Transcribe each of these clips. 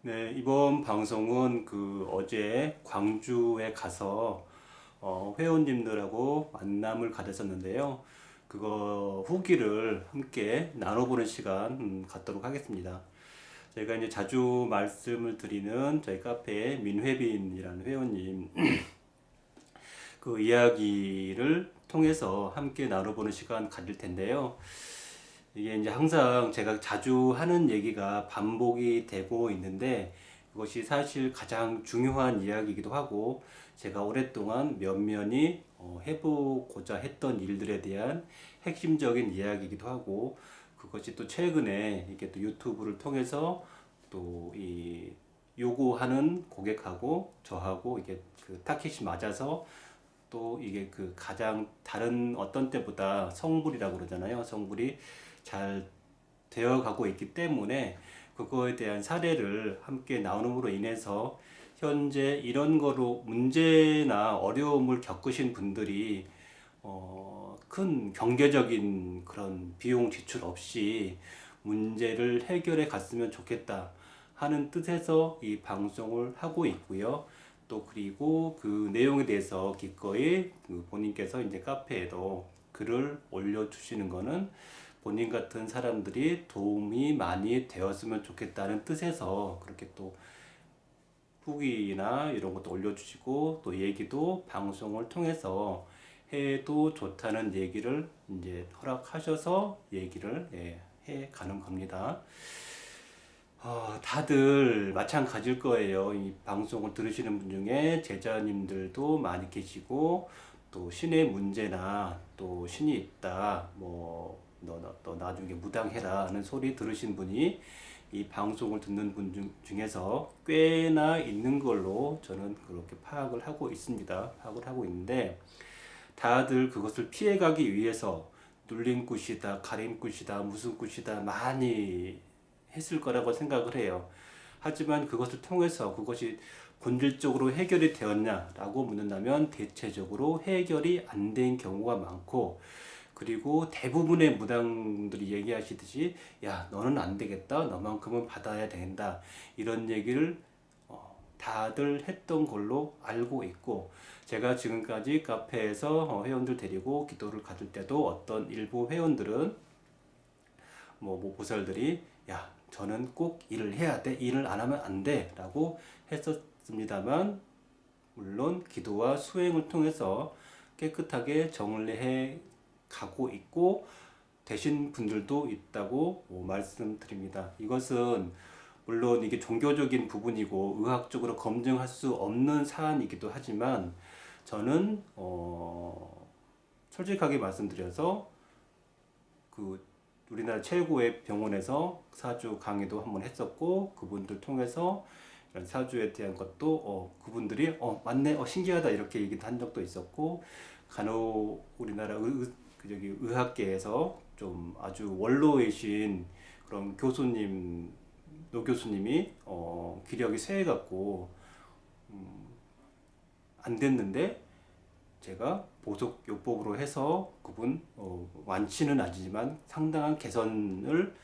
네, 이번 방송은 어제 광주에 가서 회원님들하고 만남을 가졌었는데요. 그거 후기를 함께 나눠보는 시간 갖도록 하겠습니다. 저희가 이제 자주 말씀을 드리는 저희 카페의 민회빈이라는 회원님 그 이야기를 통해서 함께 나눠보는 시간 가질 텐데요. 이게 이제 항상 제가 자주 하는 얘기가 반복이 되고 있는데 그것이 사실 가장 중요한 이야기이기도 하고 제가 오랫동안 면면이 해보고자 했던 일들에 대한 핵심적인 이야기이기도 하고 그것이 또 최근에 이게 또 유튜브를 통해서 또 이 요구하는 고객하고 저하고 이게 그 타깃이 맞아서 또 이게 그 가장 다른 어떤 때보다 성불이라고 그러잖아요. 성불이 잘 되어 가고 있기 때문에 그거에 대한 사례를 함께 나눔으로 인해서 현재 이런 거로 문제나 어려움을 겪으신 분들이 큰 경제적인 그런 비용 지출 없이 문제를 해결해 갔으면 좋겠다 하는 뜻에서 이 방송을 하고 있고요. 또 그리고 그 내용에 대해서 기꺼이 그 본인께서 이제 카페에도 글을 올려주시는 거는 본인 같은 사람들이 도움이 많이 되었으면 좋겠다는 뜻에서 그렇게 또 후기나 이런 것도 올려주시고 또 얘기도 방송을 통해서 해도 좋다는 얘기를 이제 허락하셔서 얘기를 해 가는 겁니다. 다들 마찬가지일 거예요. 이 방송을 들으시는 분 중에 제자님들도 많이 계시고, 또 신의 문제나 또 신이 있다, 너 나중에 무당해라 하는 소리 들으신 분이 이 방송을 듣는 분 중에서 꽤나 있는 걸로 저는 그렇게 파악을 하고 있습니다. 파악을 하고 있는데, 다들 그것을 피해가기 위해서 눌림굿이다, 가림굿이다, 무슨 굿이다 많이 했을 거라고 생각을 해요. 하지만 그것을 통해서 그것이 본질적으로 해결이 되었냐라고 묻는다면 대체적으로 해결이 안 된 경우가 많고 그리고 대부분의 무당들이 얘기하시듯이 야 너는 안 되겠다 너만큼은 받아야 된다 이런 얘기를 다들 했던 걸로 알고 있고 제가 지금까지 카페에서 회원들 데리고 기도를 가질 때도 어떤 일부 회원들은 뭐 보살들이 야 저는 꼭 일을 해야 돼 일을 안 하면 안 돼 라고 했었습니다만 물론 기도와 수행을 통해서 깨끗하게 정리해 가고 있고 되신 분들도 있다고 말씀드립니다. 이것은 물론 이게 종교적인 부분이고 의학적으로 검증할 수 없는 사안이기도 하지만 저는 솔직하게 말씀드려서 그 우리나라 최고의 병원에서 사주 강의도 한번 했었고 그분들 통해서 이런 사주에 대한 것도 그분들이 맞네 신기하다 이렇게 얘기도 한 적도 있었고 간혹 우리나라 의학계에서 좀 아주 원로이신 그런 교수님 노 교수님이 기력이 쇠해갖고 안 됐는데 제가 보석 요법으로 해서 그분 완치는 아니지만 상당한 개선을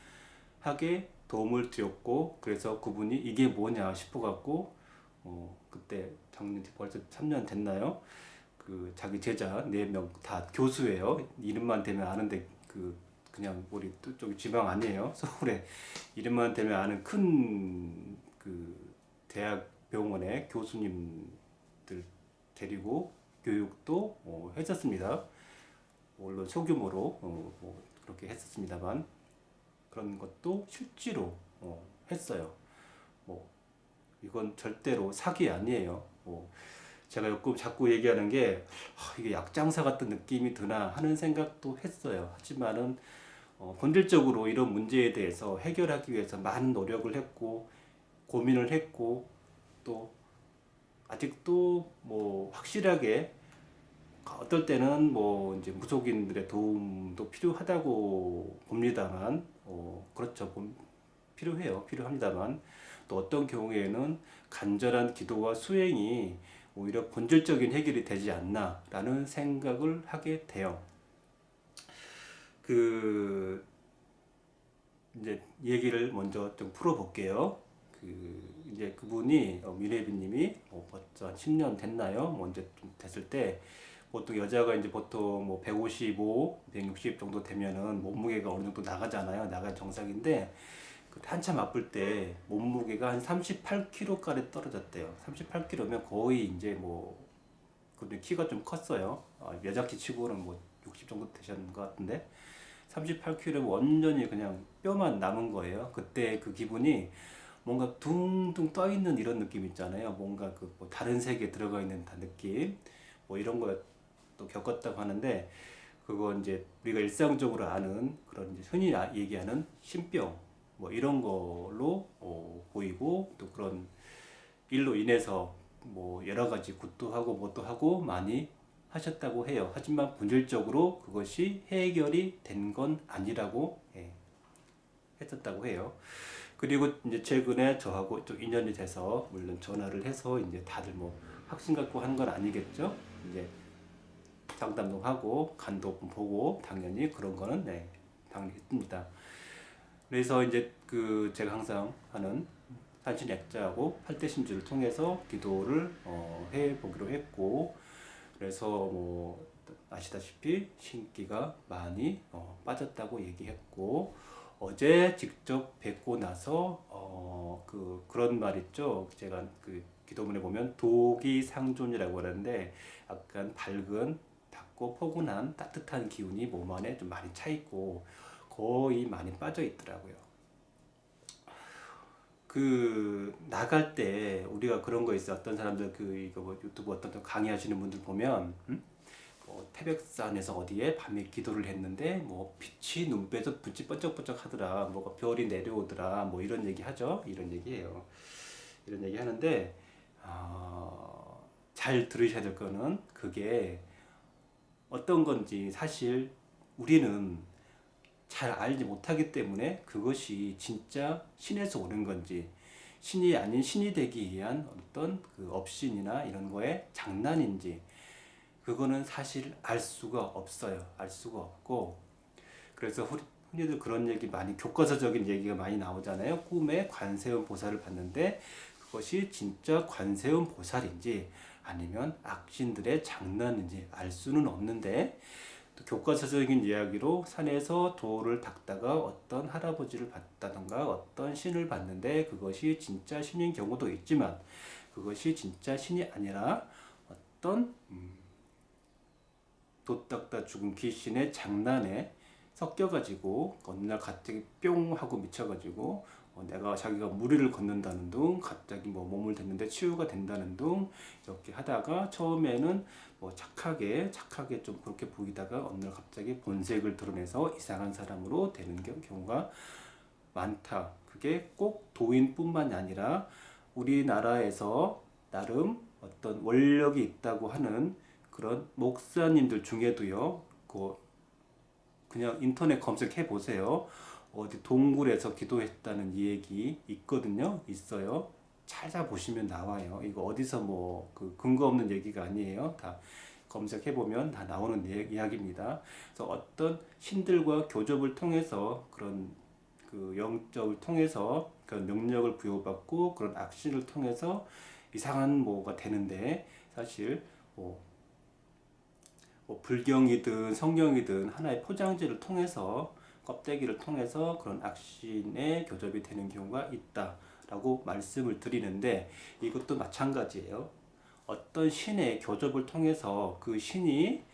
하게 도움을 드렸고 그래서 그분이 이게 뭐냐 싶어 갖고 그때 작년 벌써 3년 됐나요? 그 자기 제자 4명 다 교수예요. 이름만 대면 아는데 그냥 우리 저기 지방 아니에요. 서울에 이름만 대면 아는 큰 그 대학 병원의 교수님들 데리고 교육도 했었습니다. 물론 소규모로 그렇게 했었습니다만 그런 것도 실제로 했어요. 뭐 이건 절대로 사기 아니에요. 제가 요즘 자꾸 얘기하는 게 이게 약장사 같은 느낌이 드나 하는 생각도 했어요. 하지만은 본질적으로 이런 문제에 대해서 해결하기 위해서 많은 노력을 했고 고민을 했고 또 아직도 뭐 확실하게 어떨 때는 뭐 이제 무속인들의 도움도 필요하다고 봅니다만, 그렇죠. 필요해요. 필요합니다만, 또 어떤 경우에는 간절한 기도와 수행이 오히려 본질적인 해결이 되지 않나라는 생각을 하게 돼요. 이제 얘기를 먼저 좀 풀어볼게요. 이제 그분이 미래비님이 벌써 한 10년 됐나요? 뭐 이제 좀 됐을 때 보통 여자가 이제 보통 뭐 155, 160 정도 되면은 몸무게가 어느 정도 나가잖아요. 나간 정상인데 그때 한참 아플 때 몸무게가 한 38kg까지 떨어졌대요. 38kg면 거의 이제 뭐 근데 키가 좀 컸어요. 여자키 치고는 뭐 60 정도 되셨는 것 같은데 38kg 완전히 그냥 뼈만 남은 거예요. 그때 그 기분이 뭔가 둥둥 떠 있는 이런 느낌 있잖아요. 뭔가 그뭐 다른 세계에 들어가 있는 느낌 뭐 이런 거 또 겪었다고 하는데 그거 이제 우리가 일상적으로 아는 그런 이제 흔히 얘기하는 신병 뭐 이런 걸로 보이고 또 그런 일로 인해서 뭐 여러 가지 굿도 하고 뭣도 하고 많이 하셨다고 해요. 하지만 본질적으로 그것이 해결이 된 건 아니라고 했었다고 해요. 그리고 이제 최근에 저하고 좀 인연이 돼서 물론 전화를 해서 이제 다들 뭐 확신 갖고 한 건 아니겠죠. 이제 상담도 하고 간도 보고 당연히 그런 거는 당연히 했습니다. 그래서 이제 그 제가 항상 하는 산신약자하고 팔대신주를 통해서 기도를 해 보기로 했고 그래서 뭐 아시다시피 신기가 많이 빠졌다고 얘기했고 어제 직접 뵙고 나서 그런 말 있죠. 제가 그 기도문에 보면 도기상존이라고 하는데 약간 밝은 닫고 포근한 따뜻한 기운이 몸 안에 좀 많이 차 있고 거의 많이 빠져 있더라고요. 그 나갈 때 우리가 그런 거 있어. 어떤 사람들 그 이거 뭐 유튜브 어떤 강의하시는 분들 보면 뭐 태백산에서 어디에 밤에 기도를 했는데 뭐 빛이 눈배에서 빛이 번쩍번쩍 하더라. 뭐가 별이 내려오더라. 뭐 이런 얘기 하죠. 이런 얘기예요. 이런 얘기 하는데 잘 들으셔야 될 거는 그게 어떤 건지 사실 우리는 잘 알지 못하기 때문에 그것이 진짜 신에서 오는 건지 신이 아닌 신이 되기 위한 어떤 그 업신이나 이런 거에 장난인지 그거는 사실 알 수가 없어요. 알 수가 없고 그래서 흔히들 그런 얘기 많이 교과서적인 얘기가 많이 나오잖아요. 꿈에 관세음 보살을 봤는데 그것이 진짜 관세음 보살인지 아니면 악신들의 장난인지 알 수는 없는데 또 교과서적인 이야기로 산에서 돌을 닦다가 어떤 할아버지를 봤다던가 어떤 신을 봤는데 그것이 진짜 신인 경우도 있지만 그것이 진짜 신이 아니라 어떤 돛 닦다 죽은 귀신의 장난에 섞여가지고 어느 날 갑자기 뿅 하고 미쳐가지고 내가 자기가 무리를 걷는다는 둥 갑자기 뭐 몸을 댔는데 치유가 된다는 둥 이렇게 하다가 처음에는 뭐 착하게 좀 그렇게 보이다가 어느 날 갑자기 본색을 드러내서 이상한 사람으로 되는 경우가 많다. 그게 꼭 도인뿐만이 아니라 우리나라에서 나름 어떤 원력이 있다고 하는 그런 목사님들 중에도요. 그냥 인터넷 검색해 보세요. 어디 동굴에서 기도했다는 얘기 있거든요. 있어요. 찾아보시면 나와요. 이거 어디서 뭐 그 근거 없는 얘기가 아니에요. 다 검색해 보면 다 나오는 이야기입니다. 그래서 어떤 신들과 교접을 통해서 그런 그 영적을 통해서 그런 능력을 부여받고 그런 악신을 통해서 이상한 뭐가 되는데 사실 뭐 불경이든 성경이든 하나의 포장지를 통해서 껍데기를 통해서 그런 악신의 교접이 되는 경우가 있다라고 말씀을 드리는데 이것도 마찬가지예요. 어떤 신의 교접을 통해서 그 신이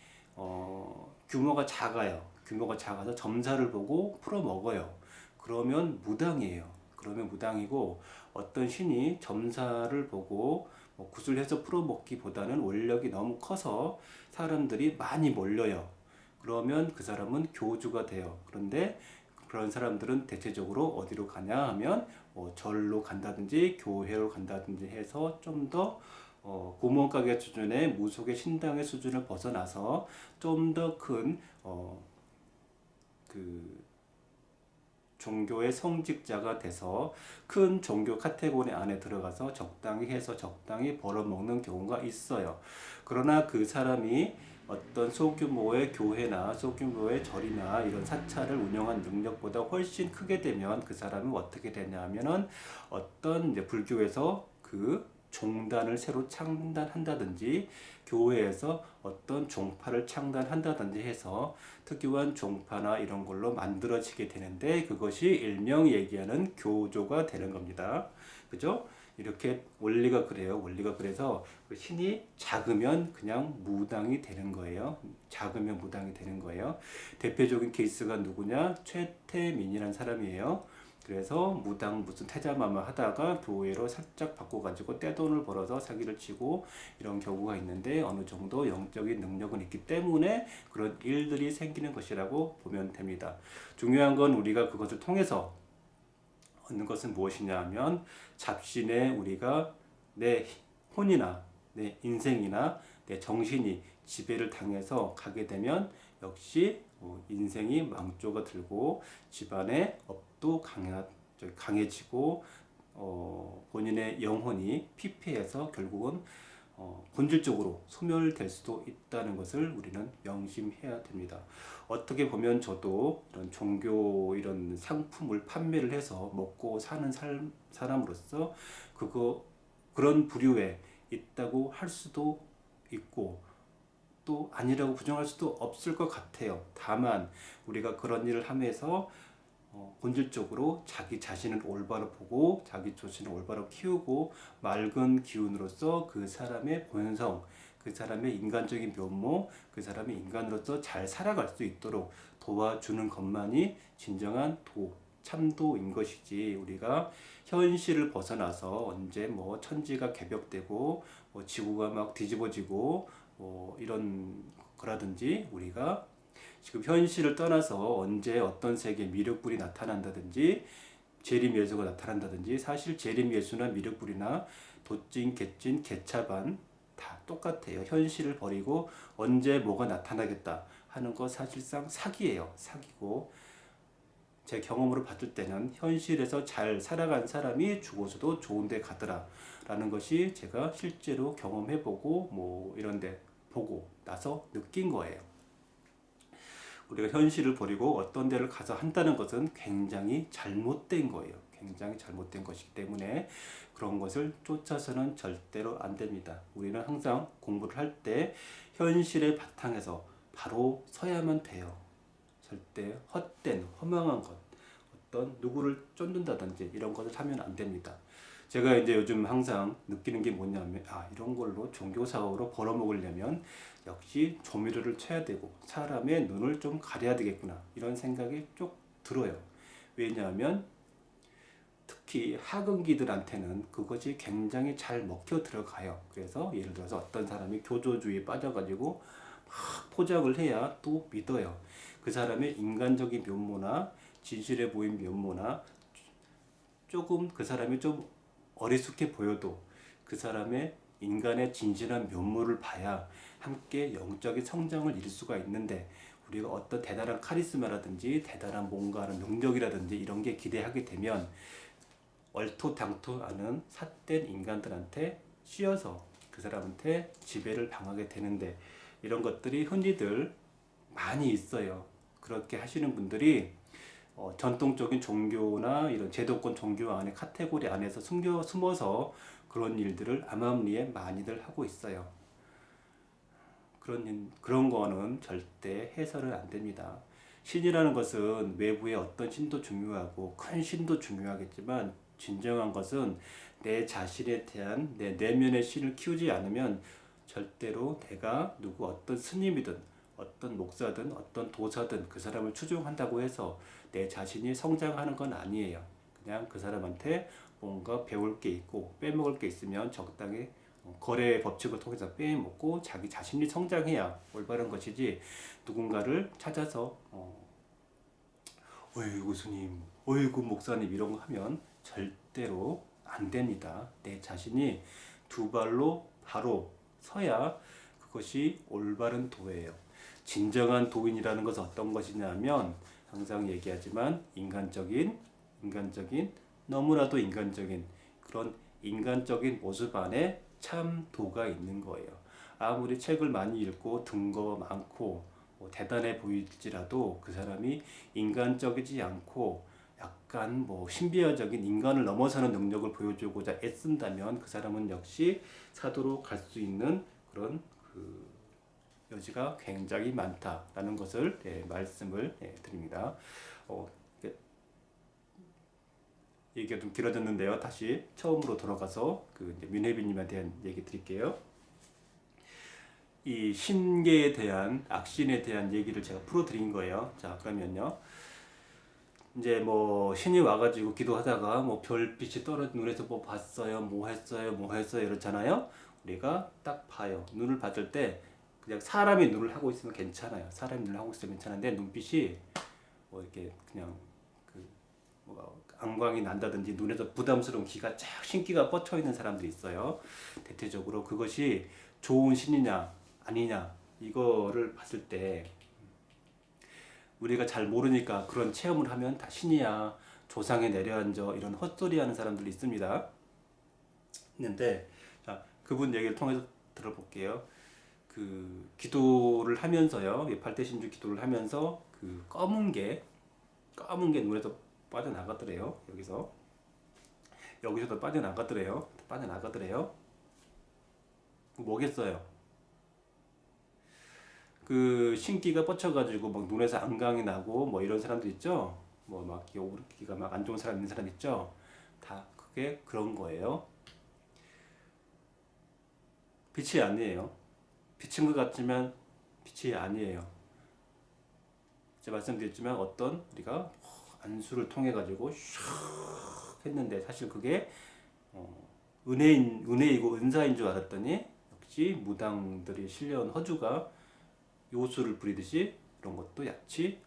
규모가 작아요. 규모가 작아서 점사를 보고 풀어 먹어요. 그러면 무당이에요. 그러면 무당이고 어떤 신이 점사를 보고 뭐 구슬해서 풀어먹기보다는 원력이 너무 커서 사람들이 많이 몰려요. 그러면 그 사람은 교주가 돼요. 그런데 그런 사람들은 대체적으로 어디로 가냐 하면 뭐 절로 간다든지 교회로 간다든지 해서 좀 더 구멍가게 수준의 무속의 신당의 수준을 벗어나서 좀 더 큰 그 종교의 성직자가 돼서 큰 종교 카테고리 안에 들어가서 적당히 해서 적당히 벌어먹는 경우가 있어요. 그러나 그 사람이 어떤 소규모의 교회나 소규모의 절이나 이런 사찰을 운영한 능력보다 훨씬 크게 되면 그 사람은 어떻게 되냐 하면은 어떤 이제 불교에서 그 종단을 새로 창단한다든지 교회에서 어떤 종파를 창단한다든지 해서 특유한 종파나 이런 걸로 만들어지게 되는데 그것이 일명 얘기하는 교조가 되는 겁니다. 그죠? 이렇게 원리가 그래요. 원리가 그래서 신이 작으면 그냥 무당이 되는 거예요. 작으면 무당이 되는 거예요. 대표적인 케이스가 누구냐? 최태민이라는 사람이에요. 그래서 무당 무슨 태자마마 하다가 교회로 살짝 바꿔가지고 떼돈을 벌어서 사기를 치고 이런 경우가 있는데 어느 정도 영적인 능력은 있기 때문에 그런 일들이 생기는 것이라고 보면 됩니다. 중요한 건 우리가 그것을 통해서 얻는 것은 무엇이냐 하면 잡신에 우리가 내 혼이나 내 인생이나 내 정신이 지배를 당해서 가게 되면 역시 인생이 망조가 들고 집안의 업도 강해지고 본인의 영혼이 피폐해서 결국은 본질적으로 소멸될 수도 있다는 것을 우리는 명심해야 됩니다. 어떻게 보면 저도 이런 종교 이런 상품을 판매를 해서 먹고 사는 사람으로서 그런 부류에 있다고 할 수도 있고 또 아니라고 부정할 수도 없을 것 같아요. 다만 우리가 그런 일을 하면서 본질적으로 자기 자신을 올바로 보고 자기 자신을 올바로 키우고 맑은 기운으로서 그 사람의 본성, 그 사람의 인간적인 면모, 그 사람의 인간으로서 잘 살아갈 수 있도록 도와주는 것만이 진정한 참도인 것이지 우리가 현실을 벗어나서 언제 뭐 천지가 개벽되고 뭐 지구가 막 뒤집어지고 이런 거라든지 우리가 지금 현실을 떠나서 언제 어떤 세계에 미륵불이 나타난다든지 재림예수가 나타난다든지 사실 재림예수나 미륵불이나 도찐, 개찐, 개차반 다 똑같아요. 현실을 버리고 언제 뭐가 나타나겠다 하는 거 사실상 사기예요. 사기고 제 경험으로 봤을 때는 현실에서 잘 살아간 사람이 죽어서도 좋은 데 가더라 라는 것이 제가 실제로 경험해보고 뭐 이런 데 보고 나서 느낀 거예요. 우리가 현실을 버리고 어떤 데를 가서 한다는 것은 굉장히 잘못된 거예요. 굉장히 잘못된 것이기 때문에 그런 것을 쫓아서는 절대로 안 됩니다. 우리는 항상 공부를 할 때 현실의 바탕에서 바로 서야만 돼요. 절대 헛된 허망한 것, 어떤 누구를 쫓는다든지 이런 것을 하면 안 됩니다. 제가 이제 요즘 항상 느끼는 게 뭐냐면 이런 걸로 종교사업으로 벌어먹으려면 역시 조미료를 쳐야 되고 사람의 눈을 좀 가려야 되겠구나 이런 생각이 쭉 들어요. 왜냐하면 특히 하근기들한테는 그것이 굉장히 잘 먹혀 들어가요. 그래서 예를 들어서 어떤 사람이 교조주의에 빠져가지고 막 포장을 해야 또 믿어요. 그 사람의 인간적인 면모나 진실해 보인 면모나 조금 그 사람이 좀 어리숙해 보여도 그 사람의 인간의 진실한 면모를 봐야 함께 영적인 성장을 이룰 수가 있는데 우리가 어떤 대단한 카리스마라든지 대단한 뭔가는 능력이라든지 이런 게 기대하게 되면 얼토당토하는 삿된 인간들한테 씌어서 그 사람한테 지배를 당하게 되는데 이런 것들이 흔히들 많이 있어요. 그렇게 하시는 분들이 전통적인 종교나 이런 제도권 종교 안에 카테고리 안에서 숨어서 그런 일들을 암암리에 많이들 하고 있어요. 그런 거는 절대 해서는 안 됩니다. 신이라는 것은 외부의 어떤 신도 중요하고 큰 신도 중요하겠지만 진정한 것은 내 자신에 대한 내 내면의 신을 키우지 않으면 절대로 내가 누구 어떤 스님이든 어떤 목사든 어떤 도사든 그 사람을 추종한다고 해서 내 자신이 성장하는 건 아니에요. 그냥 그 사람한테 뭔가 배울 게 있고 빼먹을 게 있으면 적당히 거래 법칙을 통해서 빼먹고 자기 자신이 성장해야 올바른 것이지 누군가를 찾아서 어이구 스님, 어이구 목사님 이런 거 하면 절대로 안 됩니다. 내 자신이 두 발로 바로 서야 그것이 올바른 도예요. 진정한 도인이라는 것은 어떤 것이냐면 항상 얘기하지만 인간적인 너무나도 인간적인 그런 인간적인 모습 안에 참 도가 있는 거예요. 아무리 책을 많이 읽고 든거 많고 뭐 대단해 보일지라도 그 사람이 인간적이지 않고 약간 뭐 신비화적인 인간을 넘어서는 능력을 보여주고자 애쓴다면 그 사람은 역시 사도로 갈 수 있는 그런 그 여지가 굉장히 많다라는 것을 말씀을 드립니다. 이게 얘기가 좀 길어졌는데요. 다시 처음으로 돌아가서 그 윤혜빈님에 대한 얘기 드릴게요. 이 신계에 대한 악신에 대한 얘기를 제가 풀어드린 거예요. 자, 그러면요. 이제 뭐 신이 와가지고 기도하다가 뭐 별빛이 떨어진 눈에서 뭐 봤어요, 뭐 했어요 이렇잖아요. 우리가 딱 봐요. 눈을 받을 때 그냥 사람이 눈을 하고 있으면 괜찮아요. 사람이 눈을 하고 있으면 괜찮은데 눈빛이 뭐 이렇게 그냥 그 뭐가 안광이 난다든지 눈에서 부담스러운 기가 쫙 신기가 뻗쳐 있는 사람들이 있어요. 대체적으로 그것이 좋은 신이냐 아니냐 이거를 봤을 때 우리가 잘 모르니까 그런 체험을 하면 다 신이야 조상에 내려앉아 이런 헛소리 하는 사람들이 있습니다. 있는데 자, 그분 얘기를 통해서 들어볼게요. 그 기도를 하면서요. 팔대신주 기도를 하면서 그 검은 게 눈에서 빠져나가더래요. 여기서도 빠져나가더래요. 뭐겠어요? 그 신기가 뻗쳐가지고 막 눈에서 안광이 나고 뭐 이런 사람들 있죠. 뭐 막 기가 막 안 좋은 사람 있는 사람 있죠. 다 그게 그런 거예요. 빛이 아니에요. 빛인 것 같지만 빛이 아니에요. 제가 말씀드렸지만 어떤 우리가 안수를 통해 가지고 슉 했는데 사실 그게 은혜이고 은사인 줄 알았더니 역시 무당들이 실려온 허주가 요술을 부리듯이 그런 것도 약치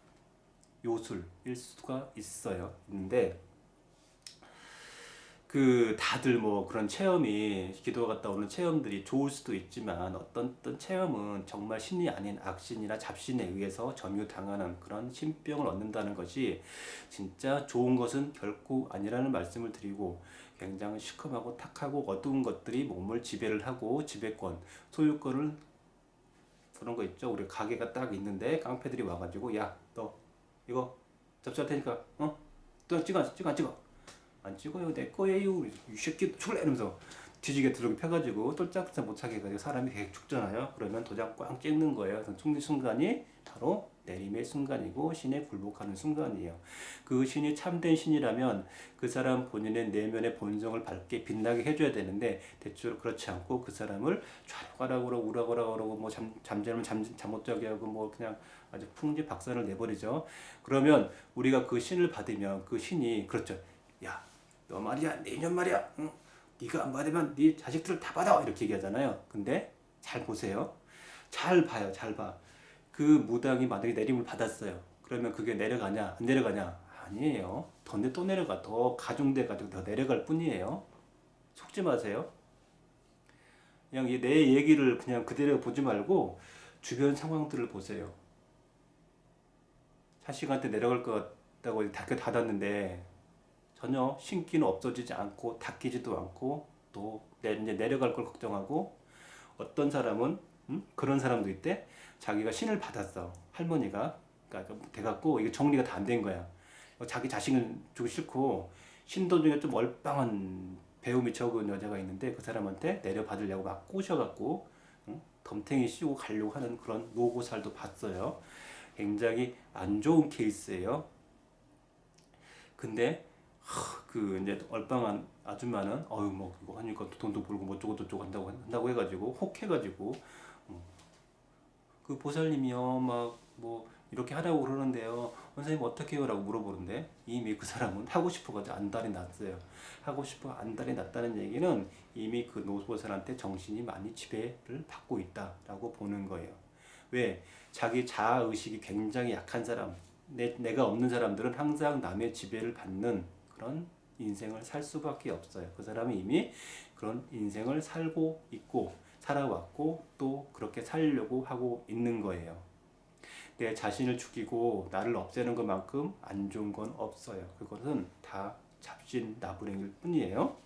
요술일 수가 있는데 그 다들 뭐 그런 체험이 기도 갔다 오는 체험들이 좋을 수도 있지만 어떤 체험은 정말 신이 아닌 악신이나 잡신에 의해서 점유당하는 그런 신병을 얻는다는 것이 진짜 좋은 것은 결코 아니라는 말씀을 드리고 굉장히 시커멓고 탁하고 어두운 것들이 몸을 지배를 하고 지배권, 소유권을 그런 거 있죠. 우리 가게가 딱 있는데 깡패들이 와가지고 야 너 이거 접수할 테니까 또 찍어 안 찍어요 내 거예요 이 새끼 출래 이러면서 뒤지게 드럭이 펴가지고 똘짝똘짝 못하게 해가지고 사람이 계속 죽잖아요. 그러면 도장 꽝 찍는 거예요. 그 순간이 바로 내림의 순간이고 신에 굴복하는 순간이에요. 그 신이 참된 신이라면 그 사람 본인의 내면의 본성을 밝게 빛나게 해줘야 되는데 대체로 그렇지 않고 그 사람을 좌로가라 그러고 우라가라 그러고 뭐 잠자면 잠 못 자게 하고 뭐 그냥 아주 풍지박산을 내버리죠. 그러면 우리가 그 신을 받으면 그 신이 그렇죠. 야, 너 말이야, 내년 말이야. 응? 네가 안 받으면 네 자식들을 다 받아 이렇게 얘기하잖아요. 근데 잘 보세요. 잘 봐요. 잘 봐. 그 무당이 만약에 내림을 받았어요. 그러면 그게 내려가냐 안 내려가냐? 아니에요. 또 내려가. 더 가중돼 가지고 더 내려갈 뿐이에요. 속지 마세요. 그냥 내 얘기를 그냥 그대로 보지 말고 주변 상황들을 보세요. 자식한테 내려갈 것 같다고 닫게 닫았는데 전혀 신기는 없어지지 않고 닦이지도 않고 또 이제 내려갈 걸 걱정하고 어떤 사람은 그런 사람도 있대. 자기가 신을 받았어. 할머니가 그러니까 돼갖고 이게 정리가 다 안 된 거야. 자기 자식은 주기 싫고 신도 중에 좀 얼빵한 배움이 적은 여자가 있는데 그 사람한테 내려받으려고 막 꼬셔갖고 덤탱이 씌우고 가려고 하는 그런 노고살도 봤어요. 굉장히 안 좋은 케이스예요. 근데 그 이제 얼빵한 아줌마는 어유 뭐 이거 하니까 돈도 벌고 뭐 어쩌고 저쩌고 한다고 해가지고 혹해가지고 그 보살님이요 막 뭐 이렇게 하라고 그러는데요 선생님 어떻게 해요라고 물어보는데 이미 그 사람은 하고 싶어가지고 안달이 났어요. 하고 싶어 안달이 났다는 얘기는 이미 그 노보살한테 정신이 많이 지배를 받고 있다라고 보는 거예요. 왜? 자기 자아의식이 굉장히 약한 사람 내가 없는 사람들은 항상 남의 지배를 받는 그런 인생을 살 수밖에 없어요. 그 사람이 이미 그런 인생을 살고 있고 살아왔고 또 그렇게 살려고 하고 있는 거예요. 내 자신을 죽이고 나를 없애는 것만큼 안 좋은 건 없어요. 그것은 다 잡신나불행일 뿐이에요.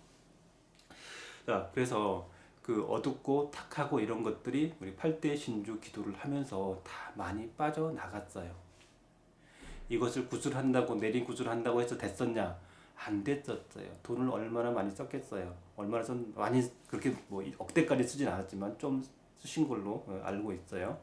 자, 그래서 그 어둡고 탁하고 이런 것들이 우리 8대 신주 기도를 하면서 다 많이 빠져나갔어요. 이것을 구술한다고 내린 구술한다고 해서 됐었냐? 안 됐었어요. 돈을 얼마나 많이 썼겠어요. 얼마나 많이 그렇게 뭐 억대까지 쓰진 않았지만 좀 쓰신 걸로 알고 있어요.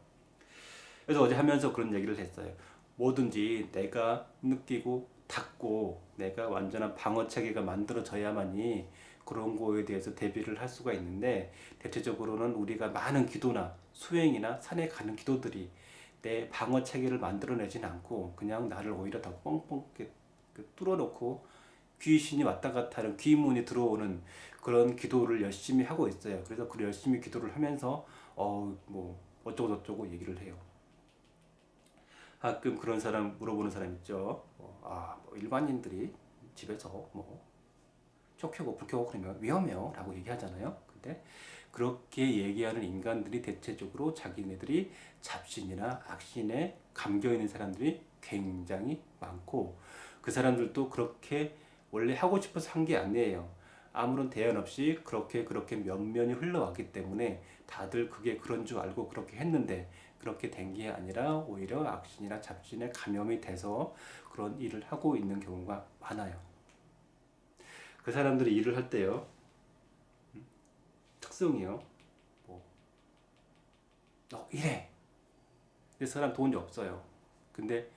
그래서 어제 하면서 그런 얘기를 했어요. 뭐든지 내가 느끼고 닦고 내가 완전한 방어 체계가 만들어져야만이 그런 거에 대해서 대비를 할 수가 있는데, 대체적으로는 우리가 많은 기도나 수행이나 산에 가는 기도들이 내 방어 체계를 만들어내진 않고 그냥 나를 오히려 더 뻥뻥 뚫어놓고 귀신이 왔다 갔다 하는 귀문이 들어오는 그런 기도를 열심히 하고 있어요. 그래서 그 열심히 기도를 하면서 뭐 어쩌고 저쩌고 얘기를 해요. 가끔 그런 사람 물어보는 사람 있죠. 뭐 일반인들이 집에서 뭐 초 켜고 불 켜고 그러면 위험해요 라고 얘기하잖아요. 근데 그렇게 얘기하는 인간들이 대체적으로 자기네들이 잡신이나 악신에 감겨있는 사람들이 굉장히 많고, 그 사람들도 그렇게 원래 하고 싶어서 한 게 아니에요. 아무런 대안 없이 그렇게 면면이 흘러왔기 때문에 다들 그게 그런 줄 알고 그렇게 했는데, 그렇게 된 게 아니라 오히려 악신이나 잡신에 감염이 돼서 그런 일을 하고 있는 경우가 많아요. 그 사람들이 일을 할 때요, 특성이요. 뭐, 이래. 이 사람 돈이 없어요. 근데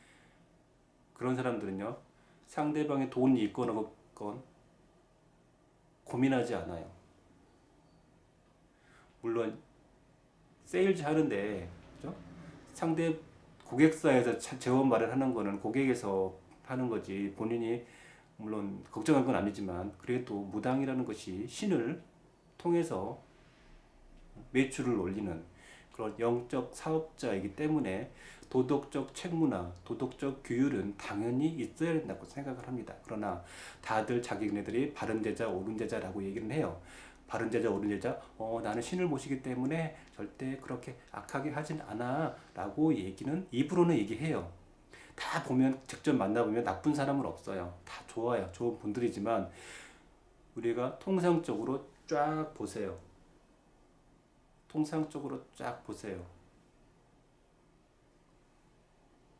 그런 사람들은요, 상대방의 돈이 있건 없건 고민하지 않아요. 물론 세일즈 하는데, 그죠? 상대 고객사에서 재원 마련하는 거는 고객에서 하는 거지, 본인이 물론 걱정한 건 아니지만 그래도 무당이라는 것이 신을 통해서 매출을 올리는 그런 영적 사업자이기 때문에 도덕적 책무나 도덕적 규율은 당연히 있어야 된다고 생각을 합니다. 그러나 다들 자기네들이 바른 제자 옳은 제자라고 얘기를 해요. 바른 제자 옳은 제자, 나는 신을 모시기 때문에 절대 그렇게 악하게 하진 않아 라고 얘기는 입으로는 얘기해요. 다 보면 직접 만나보면 나쁜 사람은 없어요. 다 좋아요. 좋은 분들이지만 우리가 통상적으로 쫙 보세요. 통상적으로 쫙 보세요.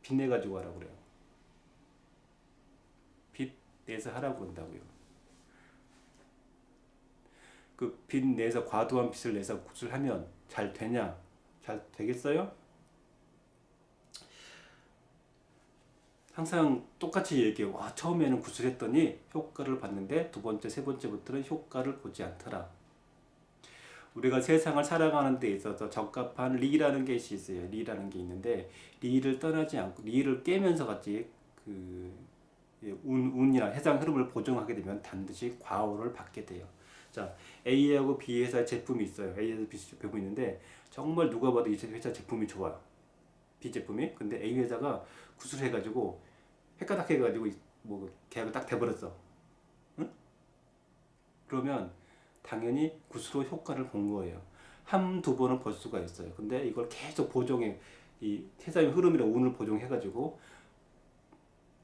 빚내 가지고 하라고 그래요. 빚 내서 하라고 그런다고요. 그 빚 내서 과도한 빚을 내서 구슬하면 잘 되냐? 잘 되겠어요? 항상 똑같이 얘기해요. 처음에는 구슬했더니 효과를 봤는데 두 번째, 세 번째부터는 효과를 보지 않더라. 우리가 세상을 살아가는 데 있어서 적합한 리라는 것이 있어요. 리라는 게 있는데 리를 떠나지 않고 리를 깨면서 같이 그 운이나 해상 흐름을 보정하게 되면 반드시 과오를 받게 돼요. 자, A하고 B 회사 제품이 있어요. A에서 B 제품이 있는데 정말 누가 봐도 이 회사 제품이 좋아요. B 제품이. 근데 A 회사가 구술해가지고 헷가닥 해가지고 뭐 계약을 딱 돼버렸어. 응? 그러면 당연히 구수로 효과를 본 거예요. 한두 번은 볼 수가 있어요. 근데 이걸 계속 보정해, 이 세상의 흐름이나 운을 보정해가지고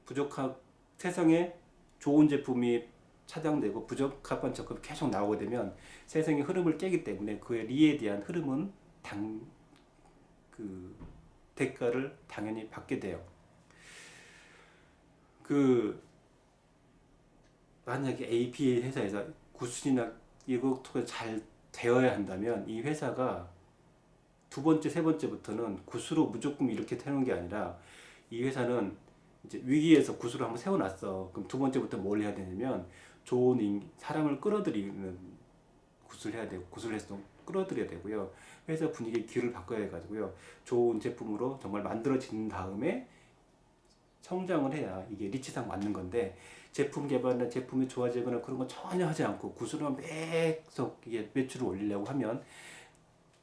부적합, 세상에 좋은 제품이 차단되고 부적합한 제품이 계속 나오게 되면 세상의 흐름을 깨기 때문에 그의 리에 대한 흐름은 그 대가를 당연히 받게 돼요. 만약에 A, B 회사에서 구순이나 이것도 잘 되어야 한다면 이 회사가 두 번째, 세 번째부터는 구수로 무조건 이렇게 태우는 게 아니라 이 회사는 이제 위기에서 구수를 한번 세워놨어. 그럼 두 번째부터 뭘 해야 되냐면 좋은 사람을 끌어들이는 구슬 해야 되고 구슬 해서 끌어들여야 되고요. 회사 분위기 기를 바꿔야 해가지고요. 좋은 제품으로 정말 만들어진 다음에 성장을 해야 이게 리치상 맞는 건데, 제품 개발이나 제품이 좋아지거나 그런 거 전혀 하지 않고 구슬만 계속 이게 매출을 올리려고 하면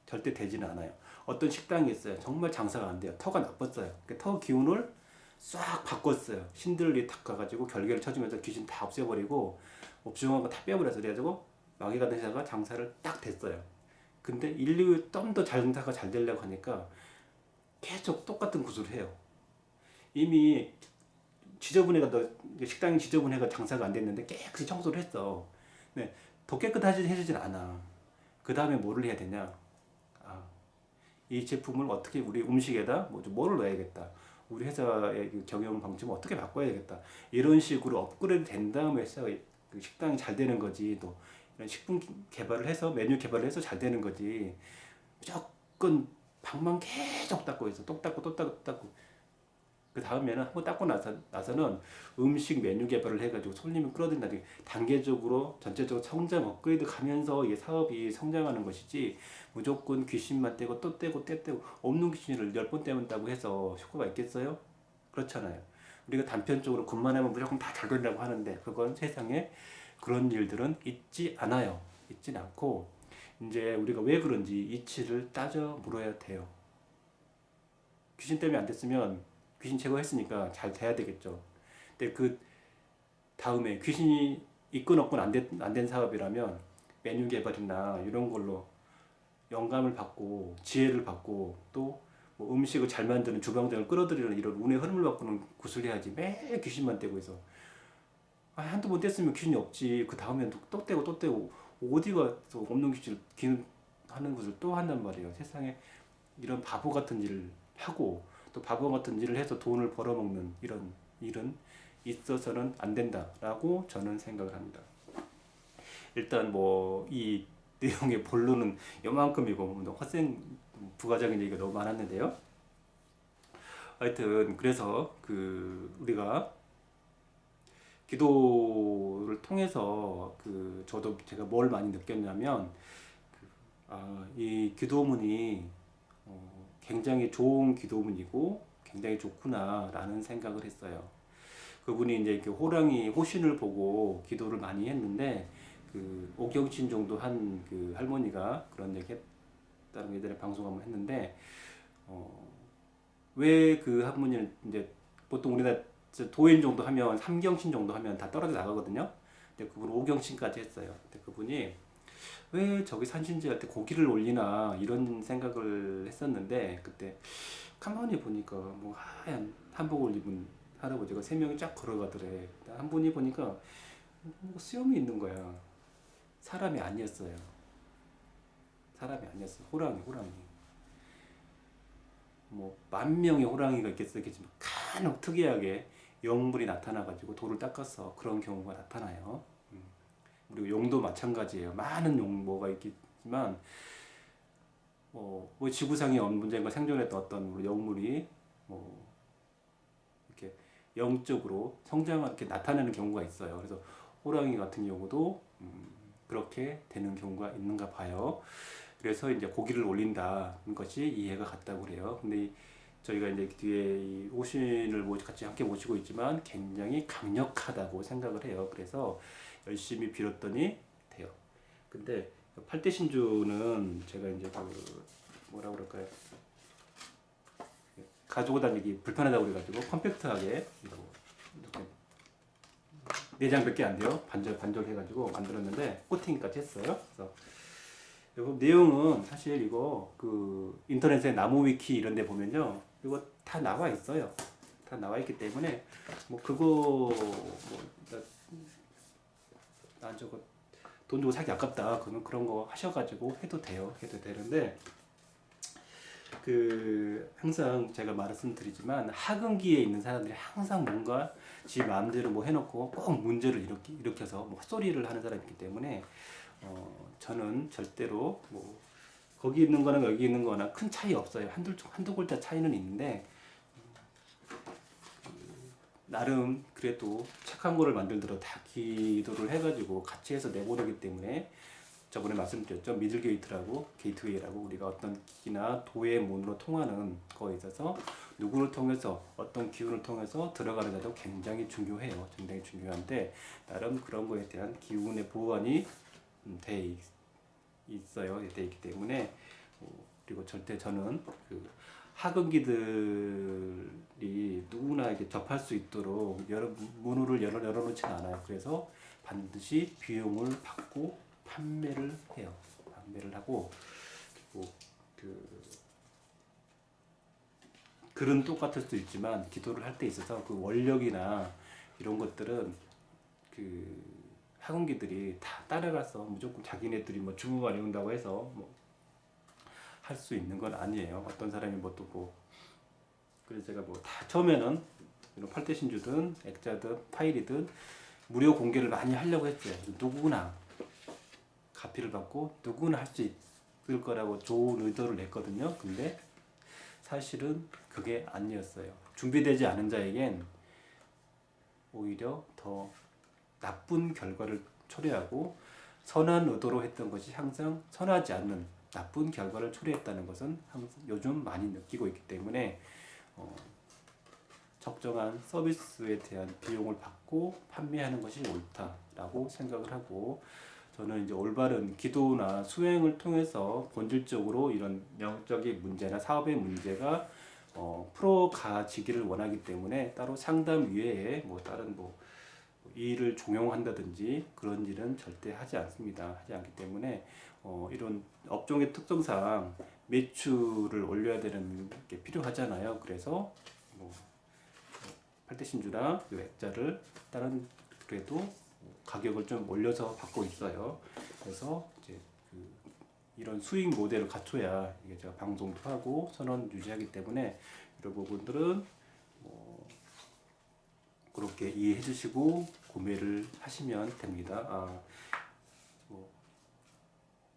절대 되지는 않아요. 어떤 식당이 있어요. 정말 장사가 안 돼요. 터가 나빴어요. 터 기운을 싹 바꿨어요. 신들이 탁 가가지고 결계를 쳐주면서 귀신 다 없애버리고 업종한 거 다 빼버려서 그래가지고 망해가던 회사가 장사를 딱 됐어요. 근데 인류 좀 더 장사가 잘 되려고 하니까 계속 똑같은 구슬을 해요. 이미 지저분해가 식당이 지저분해가 장사가 안 됐는데 깨끗이 청소를 했어. 네, 더 깨끗하지 해주진 않아. 그 다음에 뭐를 해야 되냐? 아, 이 제품을 어떻게 우리 음식에다 뭐를 넣어야겠다. 우리 회사의 그 경영 방침을 어떻게 바꿔야겠다. 이런 식으로 업그레이드 된 다음에 그 식당이 잘 되는 거지. 또 이런 식품 개발을 해서 메뉴 개발을 해서 잘 되는 거지. 무조건 방만 계속 닦고 있어. 또 닦고 또 닦고 또 닦고. 그 다음에는 한번 닦고 나서는 음식 메뉴 개발을 해가지고 손님을 끌어들인다. 단계적으로 전체적으로 성장 업그레이드 가면서 이 사업이 성장하는 것이지 무조건 귀신만 떼고 또 떼고 떼 떼고 없는 귀신을 10번 떼문다고 해서 효과가 있겠어요? 그렇잖아요. 우리가 단편적으로 군만 하면 무조건 다 잘 된다고 하는데 그건 세상에 그런 일들은 있지 않아요. 있진 않고 이제 우리가 왜 그런지 이치를 따져 물어야 돼요. 귀신 때문에 안 됐으면 귀신 제거했으니까 잘 돼야 되겠죠. 근데 그 다음에 귀신이 있건 없건 안 된 사업이라면 메뉴 개발이나 이런 걸로 영감을 받고 지혜를 받고 또뭐 음식을 잘 만드는 주방장을 끌어들이는 이런 운의 흐름을 받고는 구슬해야지 매일 귀신만 떼고 있어. 한두 번 뗐으면 귀신이 없지. 그 다음엔 또 떼고 또 떼고 어디가 또 없는 귀신 하는 것을 또 한단 말이에요. 세상에 이런 바보 같은 일을 하고 또 바보 같은 일을 해서 돈을 벌어먹는 이런 일은 있어서는 안 된다라고 저는 생각을 합니다. 일단 뭐 이 내용의 본론은 요만큼이고 헛생 부가적인 얘기가 너무 많았는데요. 하여튼 그래서 그 우리가 기도를 통해서 그 저도 제가 뭘 많이 느꼈냐면 이 기도문이 굉장히 좋은 기도문이고 굉장히 좋구나라는 생각을 했어요. 그분이 이제 그 호신을 보고 기도를 많이 했는데 그 오경신 정도 한 그 할머니가 그런 얘기 했다는 예전에 방송 한번 했는데 왜 그 할머니는 이제 보통 우리나라 도인 정도 하면 삼경신 정도 하면 다 떨어져 나가거든요. 근데 그분은 오경신까지 했어요. 근데 그분이 왜 저기 산신지 할 때 고기를 올리나 이런 생각을 했었는데 그때 가만히 보니까 뭐 하얀 한복을 입은 할아버지가 3명이 쫙 걸어가더래. 한 분이 보니까 뭐 수염이 있는 거야. 사람이 아니었어요. 사람이 아니었어. 호랑이. 뭐 10,000명의 호랑이가 있겠지만 간혹 특이하게 영물이 나타나가지고 돌을 닦아서 그런 경우가 나타나요. 그리고 용도 마찬가지예요. 많은 용모가 있겠지만 뭐 지구상에 언젠가 생존했던 어떤 영물이 뭐 이렇게 영적으로 성장을 이렇게 나타내는 경우가 있어요. 그래서 호랑이 같은 경우도 그렇게 되는 경우가 있는가 봐요. 그래서 이제 고기를 올린다는 것이 이해가 갔다고 그래요. 근데 저희가 이제 뒤에 이 오신을 같이 함께 모시고 있지만 굉장히 강력하다고 생각을 해요. 그래서 열심히 빌었더니 돼요. 근데 팔대신주는 제가 이제 그 뭐라 그럴까요? 가지고 다니기 불편하다고 그래가지고 컴팩트하게 이렇게 4장밖에 안 돼요. 반절 해가지고 만들었는데 코팅까지 했어요. 그래서 이거 내용은 사실 이거 그 인터넷에 나무 위키 이런 데 보면요. 이거 다 나와 있어요. 다 나와 있기 때문에 뭐 그거 난 저거 돈 주고 사기 아깝다. 그런 거 하셔가지고 해도 돼요. 해도 되는데 그 항상 제가 말씀드리지만 학은기에 있는 사람들이 항상 뭔가 지 마음대로 뭐 해놓고 꼭 문제를 일으켜서 뭐 헛소리를 하는 사람이기 때문에 저는 절대로 뭐 거기 있는 거나 여기 있는 거나 큰 차이 없어요. 한두 글자 차이는 있는데 나름 그래도 착한 거를 만들더라도 다 기도를 해가지고 같이 해서 내보내기 때문에 저번에 말씀드렸죠. 미들 게이트라고 게이트웨이라고 우리가 어떤 기나 도의 문으로 통하는 거에 있어서 누구를 통해서 어떤 기운을 통해서 들어가는 자도 굉장히 중요해요. 굉장히 중요한데 나름 그런 거에 대한 기운의 보완이 돼 있어요. 돼 있기 때문에 그리고 절대 저는 그 학은기들이 누구나 이렇게 접할 수 있도록 문을 열어놓지는 않아요. 그래서 반드시 비용을 받고 판매를 해요. 판매를 하고 그리고 글은 똑같을 수도 있지만 기도를 할 때 있어서 그 원력이나 이런 것들은 그 학원기들이 다 따라가서 무조건 자기네들이 뭐 주무관 외운다고 해서 뭐 할 수 있는 건 아니에요. 어떤 사람이 뭐 또 뭐 그래서 제가 뭐 다 처음에는 이런 팔대신주든 액자든 파일이든 무료 공개를 많이 하려고 했어요. 누구나 가피를 받고 누구나 할 수 있을 거라고 좋은 의도를 냈거든요. 근데 사실은 그게 아니었어요. 준비되지 않은 자에겐 오히려 더 나쁜 결과를 초래하고 선한 의도로 했던 것이 항상 선하지 않는 나쁜 결과를 초래했다는 것은 항상 요즘 많이 느끼고 있기 때문에 적정한 서비스에 대한 비용을 받고 판매하는 것이 옳다라고 생각을 하고 저는 이제 올바른 기도나 수행을 통해서 본질적으로 이런 영적인 문제나 사업의 문제가 풀어가지기를 원하기 때문에 따로 상담 이외에 뭐 다른 뭐 일을 종용한다든지 그런 일은 절대 하지 않습니다. 하지 않기 때문에 이런 업종의 특성상 매출을 올려야 되는 게 필요하잖아요. 그래서 뭐 팔대신주나 액자를 다른 그래도 가격을 좀 올려서 받고 있어요. 그래서 이제 이런 수익 모델을 갖춰야 이게 제가 방송도 하고 선언 유지하기 때문에 이런 부분들은 그렇게 이해해 주시고 구매를 하시면 됩니다.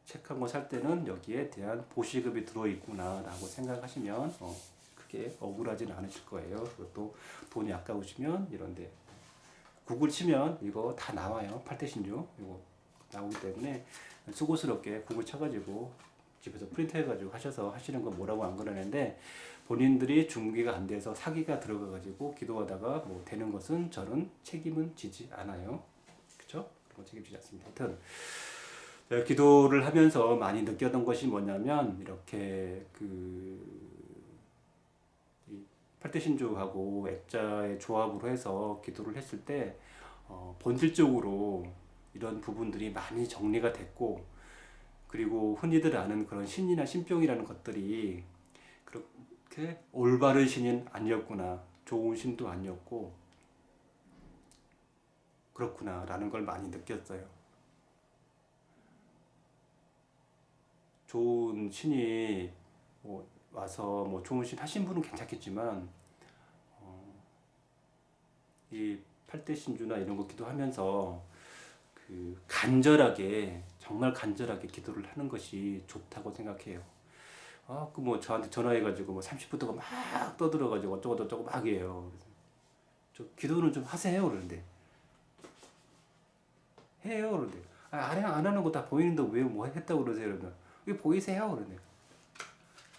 책 한 권 살 때는 여기에 대한 보시급이 들어있구나라고 생각하시면 크게 억울하지는 않으실 거예요. 그것도 돈이 아까우시면 이런데 구글 치면 이거 다 나와요. 팔대신주 이거 나오기 때문에 수고스럽게 구글 쳐가지고 집에서 프린트해가지고 하셔서 하시는 건 뭐라고 안 그러는데 본인들이 준비가 안 돼서 사기가 들어가가지고 기도하다가 뭐 되는 것은 저는 책임은 지지 않아요. 그렇죠? 그런 거 책임지지 않습니다. 하여튼 제가 기도를 하면서 많이 느꼈던 것이 뭐냐면 이렇게 팔대신주하고 액자의 조합으로 해서 기도를 했을 때 본질적으로 이런 부분들이 많이 정리가 됐고 그리고 흔히들 아는 그런 신이나 신병이라는 것들이 그렇게 올바른 신은 아니었구나 좋은 신도 아니었고 그렇구나 라는 걸 많이 느꼈어요. 좋은 신이 뭐 와서 뭐 좋은 신 하신 분은 괜찮겠지만 이 팔대신주나 이런 거 기도하면서 간절하게 정말 간절하게 기도를 하는 것이 좋다고 생각해요. 그 뭐 저한테 전화해가지고 뭐 30분도가 막 떠들어가지고 어쩌고 저쩌고 막 해요. 그래서 저 기도는 좀 하세요 그러는데 해요 그러는데 안 하는 거 다 보이는데 왜 뭐 했다고 그러세요 그러면 왜 보이세요 그러는데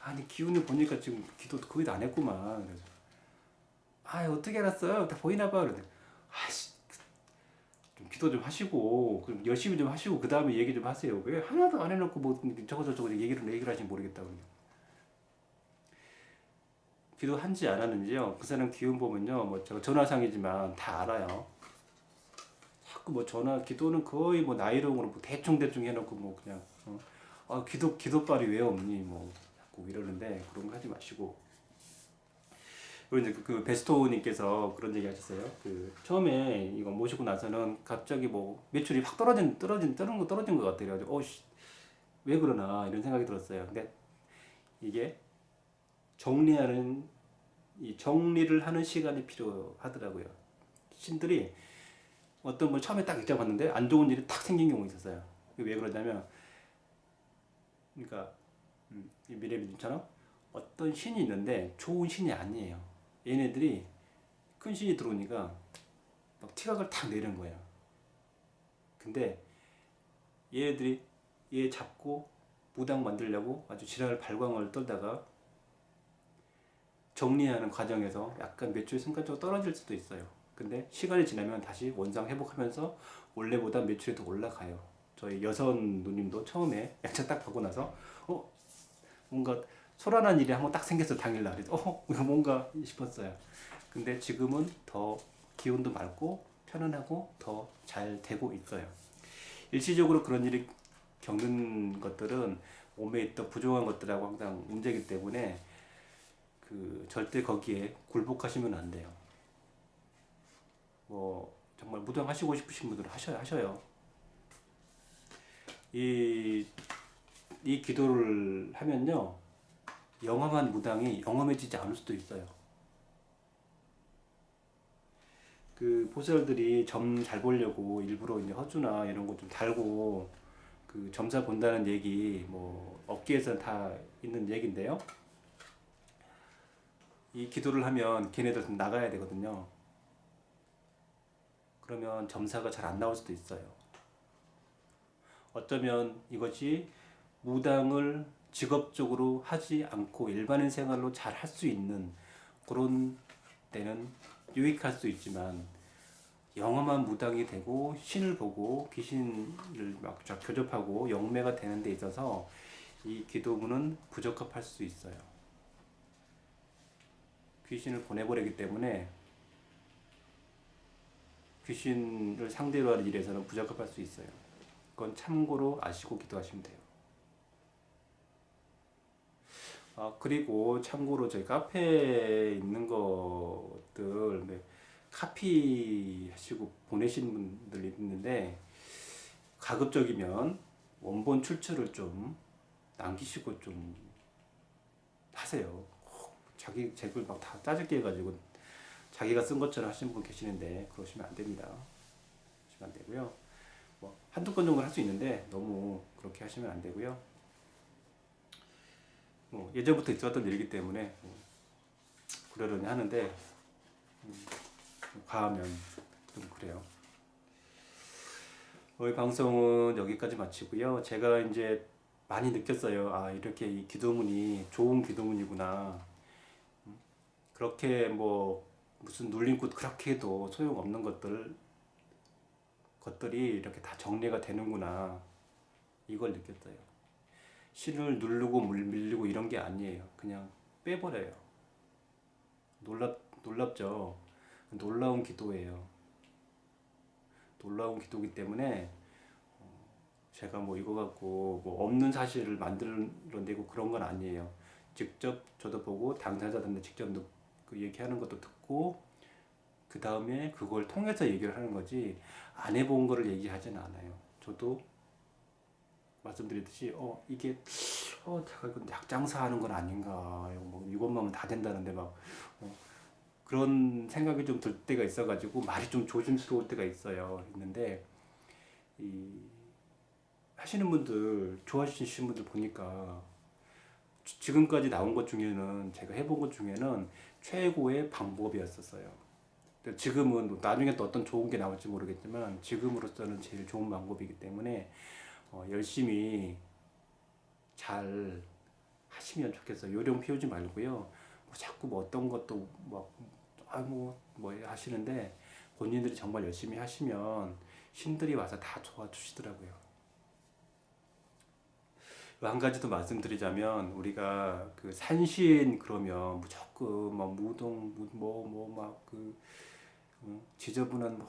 아니 기운을 보니까 지금 기도 거의 다 안 했구만. 그래서 어떻게 알았어요? 다 보이나 봐 그러는데 아씨 좀 기도 좀 하시고 그럼 열심히 좀 하시고 그 다음에 얘기 좀 하세요. 왜 하나도 안 해놓고 뭐 저거 얘기를 하시면 모르겠다고. 기도한지 안 하는지요. 그 사람 기운 보면요. 뭐 제가 전화상이지만 다 알아요. 자꾸 뭐 전화 기도는 거의 뭐 나이롱으로 뭐 대충 해놓고 뭐 그냥 기도빨이 왜 없니 뭐 자꾸 이러는데 그런 거 하지 마시고. 그리고 이제 그 베스토님께서 그런 얘기 하셨어요. 처음에 이거 모시고 나서는 갑자기 뭐 매출이 확 떨어진 것 같아요. 왜 그러나 이런 생각이 들었어요. 근데 이게 정리를 하는 시간이 필요하더라고요. 신들이 어떤 분 처음에 딱 입장 봤는데 안 좋은 일이 탁 생긴 경우가 있었어요. 왜 그러냐면, 그러니까 미래비님처럼 어떤 신이 있는데 좋은 신이 아니에요. 얘네들이 큰 신이 들어오니까 막 티각을 탁 내는 거예요. 근데 얘네들이 얘 잡고 무당 만들려고 아주 지랄 발광을 떨다가 정리하는 과정에서 약간 매출이 순간적으로 떨어질 수도 있어요. 근데 시간이 지나면 다시 원상 회복하면서 원래보다 매출이 더 올라가요. 저희 여선 누님도 처음에 액자 딱 보고 나서 뭔가 소란한 일이 한번 딱 생겼어 당일날. 이거 뭔가 싶었어요. 근데 지금은 더 기운도 맑고 편안하고 더 잘 되고 있어요. 일시적으로 그런 일이 겪는 것들은 몸에 있던 부족한 것들하고 항상 문제이기 때문에 절대 거기에 굴복하시면 안 돼요. 뭐 정말 무당 하시고 싶으신 분들은 하셔요. 이 기도를 하면요, 영험한 무당이 영험해지지 않을 수도 있어요. 그 보살들이 점 잘 보려고 일부러 이제 허주나 이런 거 좀 달고 그 점사 본다는 얘기, 뭐 업계에서는 다 있는 얘기인데요. 이 기도를 하면 걔네들 나가야 되거든요. 그러면 점사가 잘 안 나올 수도 있어요. 어쩌면 이것이 무당을 직업적으로 하지 않고 일반인 생활로 잘 할 수 있는 그런 때는 유익할 수 있지만, 영험한 무당이 되고 신을 보고 귀신을 막 교접하고 영매가 되는 데 있어서 이 기도문은 부적합할 수 있어요. 귀신을 보내버리기 때문에 귀신을 상대로 하는 일에서는 부적합할 수 있어요. 그건 참고로 아시고 기도하시면 돼요. 그리고 참고로 저희 카페에 있는 것들 카피 하시고 보내시는 분들 있는데, 가급적이면 원본 출처를 좀 남기시고 좀 하세요. 자기 제 글 막 다 짜증게 해가지고 자기가 쓴 것처럼 하시는 분 계시는데 그러시면 안 됩니다. 그러시면 안 되고요. 뭐 한두 건 정도 할 수 있는데 너무 그렇게 하시면 안 되고요. 뭐 예전부터 있었던 일이기 때문에 그러려니 하는데 과하면 좀 그래요. 오늘 방송은 여기까지 마치고요. 제가 이제 많이 느꼈어요. 이렇게 이 기도문이 좋은 기도문이구나. 그렇게 뭐 무슨 눌림꽃 그렇게 해도 소용없는 것들이 이렇게 다 정리가 되는구나. 이걸 느꼈어요. 신을 누르고 밀리고 이런 게 아니에요. 그냥 빼버려요. 놀랍죠? 놀라운 기도예요. 놀라운 기도이기 때문에 제가 뭐 이거 갖고 뭐 없는 사실을 만들어내고 그런 건 아니에요. 직접 저도 보고 당사자들한테 직접 그 얘기하는 것도 듣고 그 다음에 그걸 통해서 얘기를 하는 거지, 안 해본 거를 얘기하지는 않아요. 저도 말씀드렸듯이 이게 제가 이거 약장사하는 건 아닌가, 뭐 이것만 하면 다 된다는데 막 그런 생각이 좀 들 때가 있어가지고 말이 좀 조심스러울 때가 있는데 이 하시는 분들, 좋아하시는 분들 보니까 지금까지 나온 것 중에는, 제가 해본 것 중에는 최고의 방법이었었어요. 지금은 뭐 나중에 또 어떤 좋은 게 나올지 모르겠지만 지금으로서는 제일 좋은 방법이기 때문에 열심히 잘 하시면 좋겠어요. 요령 피우지 말고요. 뭐 자꾸 뭐 어떤 것도 뭐 하시는데, 본인들이 정말 열심히 하시면 신들이 와서 다 도와주시더라고요. 한 가지 더 말씀드리자면, 우리가 그 산신 그러면 무조건 막 무동 뭐뭐막그 지저분한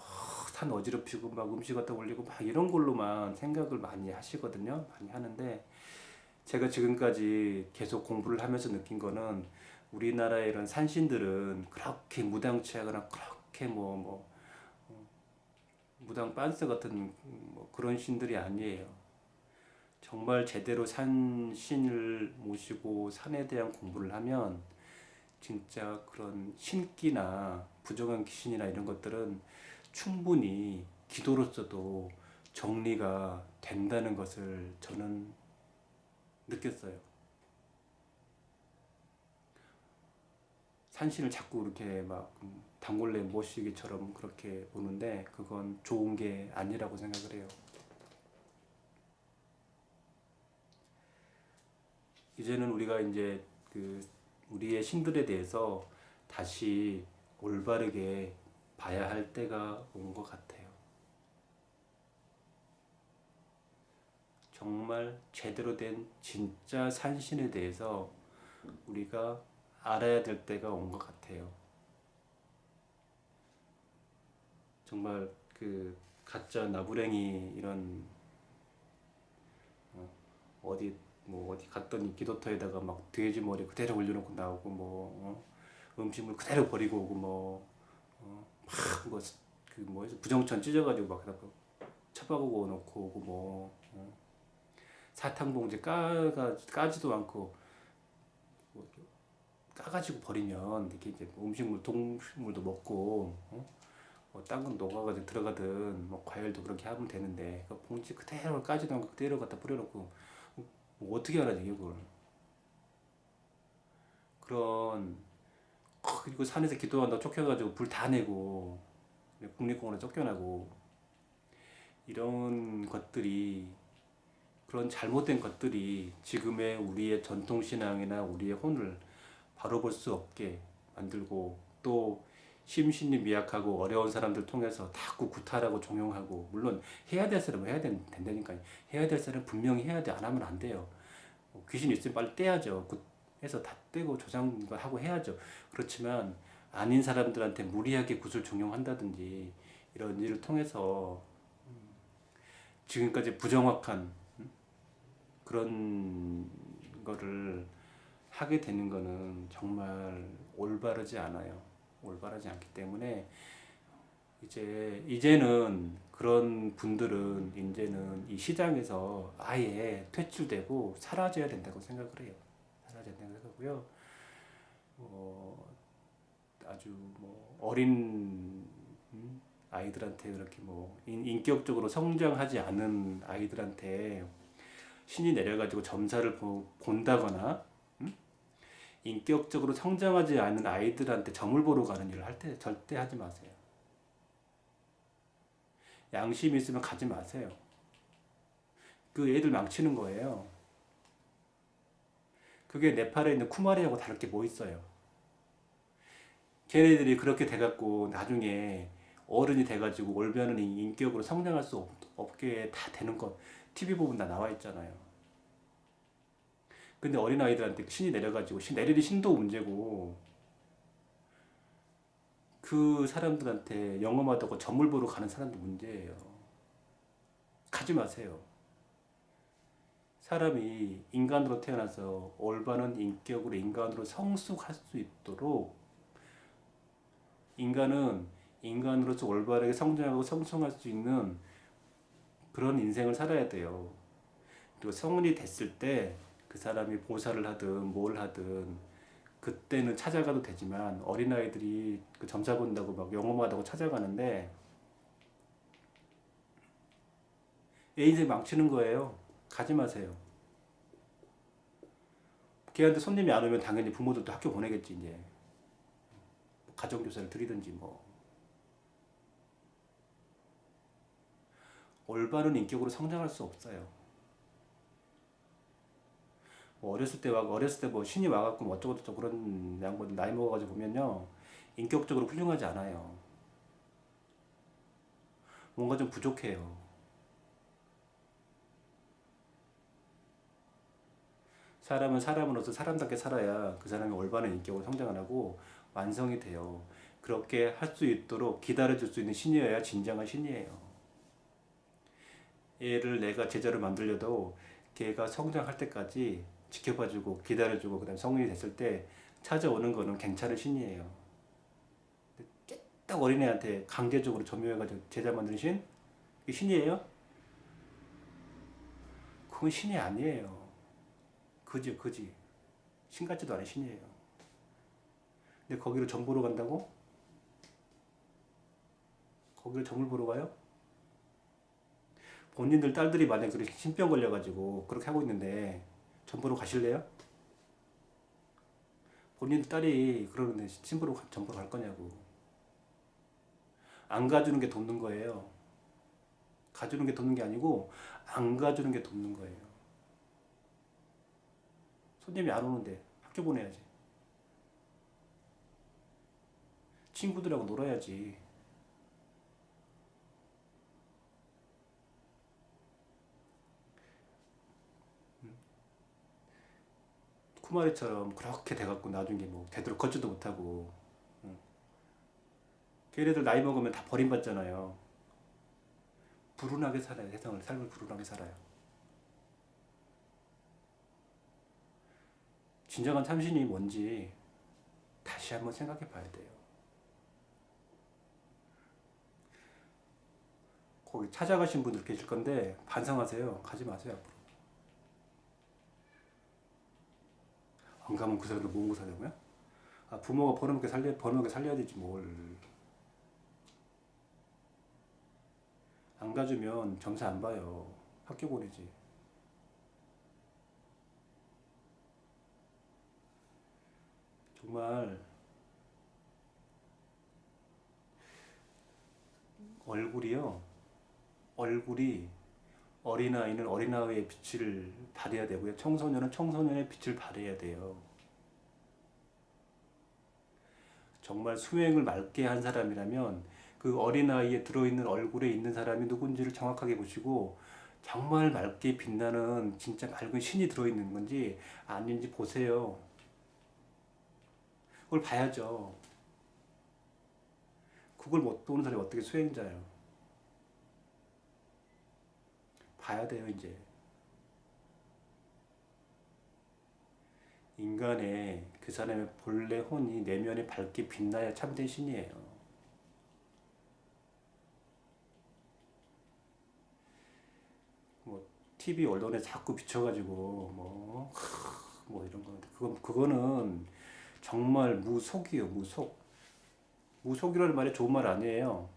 산 어지럽히고 막 음식 갖다 올리고 막 이런 걸로만 생각을 많이 하시거든요. 많이 하는데, 제가 지금까지 계속 공부를 하면서 느낀 거는, 우리나라의 이런 산신들은 그렇게 무당치하거나 그렇게 무당 빤스 같은 뭐 그런 신들이 아니에요. 정말 제대로 산신을 모시고 산에 대한 공부를 하면 진짜 그런 신기나 부정한 귀신이나 이런 것들은 충분히 기도로서도 정리가 된다는 것을 저는 느꼈어요. 산신을 자꾸 이렇게 막 단골레 모시기처럼 그렇게 보는데 그건 좋은 게 아니라고 생각을 해요. 이제는 우리가 이제 우리의 신들에 대해서 다시 올바르게 봐야 할 때가 온 것 같아요. 정말 제대로 된 진짜 산신에 대해서 우리가 알아야 될 때가 온 것 같아요. 정말 가짜 나부랭이 이런 어디 뭐 어디 갔더니 기도터에다가 막 돼지 머리 그대로 올려놓고 나오고 뭐 음식물 그대로 버리고 오고 뭐막뭐그 뭐지 부정천 찢어가지고 막 처박고 놓고 오고 사탕 봉지 까지도 않고 뭐 까가지고 버리면 이렇게 이제 음식물 동식물도 먹고 딴건 녹아가지고 들어가든 뭐 과일도 그렇게 하면 되는데 그 봉지 그대로 까지도 않고 그대로 갖다 뿌려놓고 뭐 어떻게 알아지 그걸. 그런 그리고 산에서 기도한다고 쫓겨가지고 불 다 내고 국립공원에 쫓겨나고 이런 것들이 그런 잘못된 것들이 지금의 우리의 전통신앙이나 우리의 혼을 바로 볼 수 없게 만들고 또 심신이 미약하고 어려운 사람들 통해서 자꾸 구타하고 종용하고 물론 해야 될 사람은 된다니까요. 해야 될 사람은 분명히 해야 돼. 안 하면 안 돼요. 귀신 있으면 빨리 떼야죠. 해서 다 떼고 조장하고 해야죠. 그렇지만 아닌 사람들한테 무리하게 굿을 종용한다든지 이런 일을 통해서 지금까지 부정확한 그런 거를 하게 되는 거는 정말 올바르지 않아요. 올바르지 않기 때문에 이제는 그런 분들은 이제는 이 시장에서 아예 퇴출되고 사라져야 된다고 생각을 해요. 사라져야 된다고 생각하고요. 아주 뭐 어린 아이들한테 그렇게 뭐 인격적으로 성장하지 않은 아이들한테 신이 내려가지고 점사를 본다거나 인격적으로 성장하지 않은 아이들한테 점을 보러 가는 일을 할 때 절대 하지 마세요. 양심이 있으면 가지 마세요. 그 애들 망치는 거예요. 그게 네팔에 있는 쿠마리하고 다를 게 뭐 있어요. 걔네들이 그렇게 돼갖고 나중에 어른이 돼가지고 올바른 인격으로 성장할 수 없게 다 되는 거 TV 보면 다 나와 있잖아요. 근데 어린아이들한테 신이 내려가지고 내리는 신도 문제고 그 사람들한테 영험하다고 점을 보러 가는 사람도 문제예요. 가지 마세요. 사람이 인간으로 태어나서 올바른 인격으로 인간으로 성숙할 수 있도록 인간은 인간으로서 올바르게 성장하고 성숙할 수 있는 그런 인생을 살아야 돼요. 그리고 성인이 됐을 때 그 사람이 보살을 하든 뭘 하든 그때는 찾아가도 되지만 어린아이들이 그 점사 본다고 막 영험하다고 찾아가는데 애 인생 망치는 거예요. 가지 마세요. 걔한테 손님이 안 오면 당연히 부모들도 학교 보내겠지 이제. 가정교사를 드리든지 뭐. 올바른 인격으로 성장할 수 없어요. 뭐 어렸을 때 뭐 신이 와갖고 뭐 어쩌고 저쩌고 그런 양반들 나이 먹어가지고 보면요. 인격적으로 훌륭하지 않아요. 뭔가 좀 부족해요. 사람은 사람으로서 사람답게 살아야 그 사람이 올바른 인격으로 성장을 하고 완성이 돼요. 그렇게 할 수 있도록 기다려줄 수 있는 신이어야 진정한 신이에요. 얘를 내가 제자로 만들려도 걔가 성장할 때까지 지켜봐주고 기다려주고 그다음 성인이 됐을 때 찾아오는 거는 괜찮은 신이에요. 딱 어린애한테 강제적으로 점유해가지고 제자 만드는 신? 이게 신이에요? 그건 신이 아니에요. 그지 그지. 신 같지도 않은 신이에요. 근데 거기로 점 보러 간다고? 거기를 점을 보러 가요? 본인들 딸들이 만약 그렇게 신병 걸려가지고 그렇게 하고 있는데 점 보러 가실래요? 본인 딸이 그러는데 점 보러 갈 거냐고. 안 가주는 게 돕는 거예요. 가주는 게 돕는 게 아니고 안 가주는 게 돕는 거예요. 손님이 안 오는데 학교 보내야지. 친구들하고 놀아야지. 쿠마리처럼 그렇게 돼갖고 나중에 뭐 제대로 걷지도 못하고 걔네들 나이 먹으면 다 버림받잖아요. 불운하게 살아요. 세상을 삶을 불운하게 살아요. 진정한 참신이 뭔지 다시 한번 생각해 봐야 돼요. 거기 찾아가신 분들 계실 건데 반성하세요. 가지 마세요. 앞으로. 안 가면 그 사람들 뭐 먹고 사냐고요? 아, 부모가 벌어먹게 살려야 되지 뭘. 안 가주면 점수 안 봐요. 학교 보내지. 정말 얼굴이요. 얼굴이 어린아이는 어린아이의 빛을 발해야 되고요. 청소년은 청소년의 빛을 발해야 돼요. 정말 수행을 맑게 한 사람이라면 그 어린아이에 들어있는 얼굴에 있는 사람이 누군지를 정확하게 보시고 정말 맑게 빛나는 진짜 맑은 신이 들어있는 건지 아닌지 보세요. 그걸 봐야죠. 그걸 못 보는 사람이 어떻게 수행자예요? 봐야 돼요, 이제. 인간의 그 사람의 본래 혼이 내면에 밝게 빛나야 참된 신이에요. 뭐 TV 언론에 자꾸 비춰가지고 뭐 이런 거 그거는 정말 무속이에요, 무속. 무속이라는 말이 좋은 말 아니에요.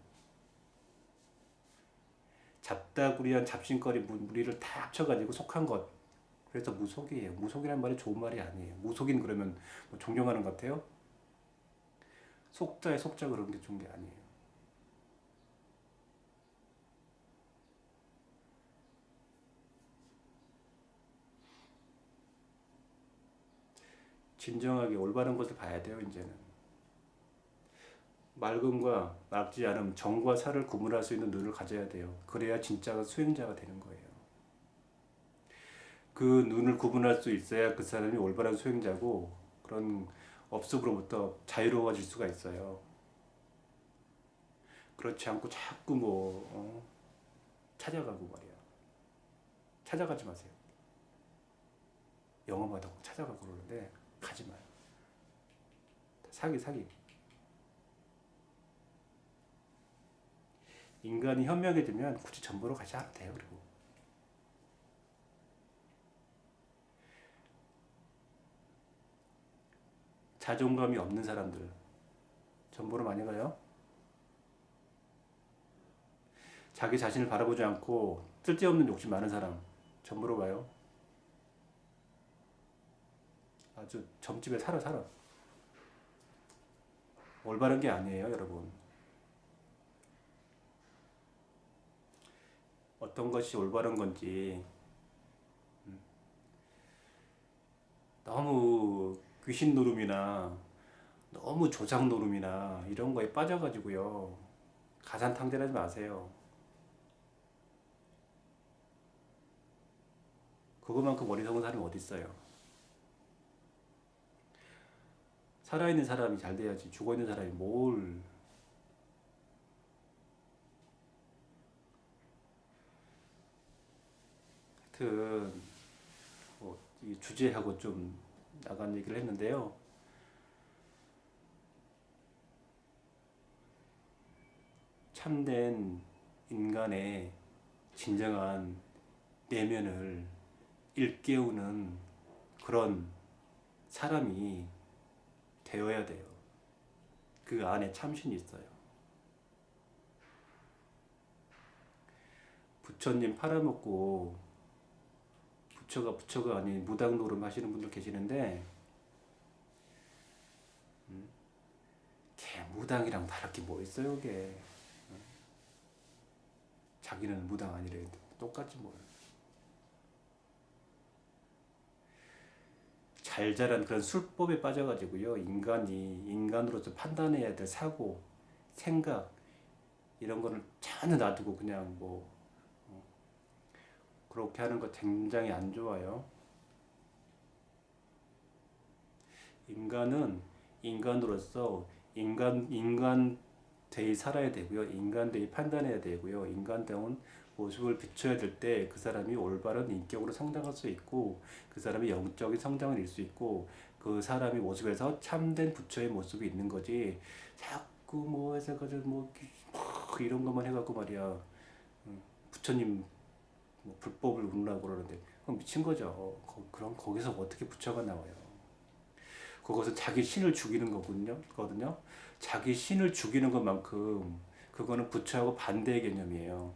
잡다구리한 잡신거리 무리를 다 합쳐가지고 속한 것. 그래서 무속이에요. 무속이라는 말이 좋은 말이 아니에요. 무속인 그러면 뭐 존경하는 것 같아요? 속자의 속자 그런 게 좋은 게 아니에요. 진정하게 올바른 것을 봐야 돼요, 이제는. 맑음과 맑지 않음, 정과 사를 구분할 수 있는 눈을 가져야 돼요. 그래야 진짜 수행자가 되는 거예요. 그 눈을 구분할 수 있어야 그 사람이 올바른 수행자고 그런 업속으로부터 자유로워질 수가 있어요. 그렇지 않고 자꾸 찾아가고 말이야. 찾아가지 마세요. 영어마다 찾아가고 그러는데 가지 마요. 사기. 인간이 현명해지면 굳이 전보로 가지 않아도 돼요. 그리고 자존감이 없는 사람들 전보로 많이 가요. 자기 자신을 바라보지 않고 쓸데없는 욕심 많은 사람 전보로 가요. 아주 점집에 살아. 올바른 게 아니에요, 여러분. 어떤 것이 올바른 건지 너무 귀신 노름이나 너무 조작 노름이나 이런 거에 빠져가지고요. 가산탕진하지 마세요. 그거만큼 어리석은 사람이 어디 있어요? 살아있는 사람이 잘 돼야지 죽어있는 사람이 뭘. 하여튼 이 주제하고 좀 나간 얘기를 했는데요. 참된 인간의 진정한 내면을 일깨우는 그런 사람이 되어야 돼요. 그 안에 참신이 있어요. 부처님 팔아먹고 부처가 아닌 무당노름 하시는 분들 계시는데 걔 무당이랑 다를 게 뭐 있어요, 그게. 자기는 무당 아니래. 똑같지 뭘. 잘 자란 그런 술법에 빠져가지고요. 인간이 인간으로서 판단해야 될 사고, 생각 이런 거를 전혀 놔두고 그냥 그렇게 하는 거 굉장히 안 좋아요. 인간은 인간으로서 인간되이 살아야 되고요. 인간되이 판단해야 되고요. 인간다운 모습을 비춰야 될 때 그 사람이 올바른 인격으로 성장할 수 있고 그 사람이 영적인 성장을 이룰 수 있고 그 사람의 모습에서 참된 부처의 모습이 있는 거지. 자꾸 뭐 해서 가지고 뭐 이런 것만 해갖고 말이야. 부처님 뭐 불법을 운운하고 그러는데 그건 미친 거죠. 그럼 거기서 어떻게 부처가 나와요? 그것은 자기 신을 죽이는 거거든요. 자기 신을 죽이는 것만큼 그거는 부처하고 반대의 개념이에요.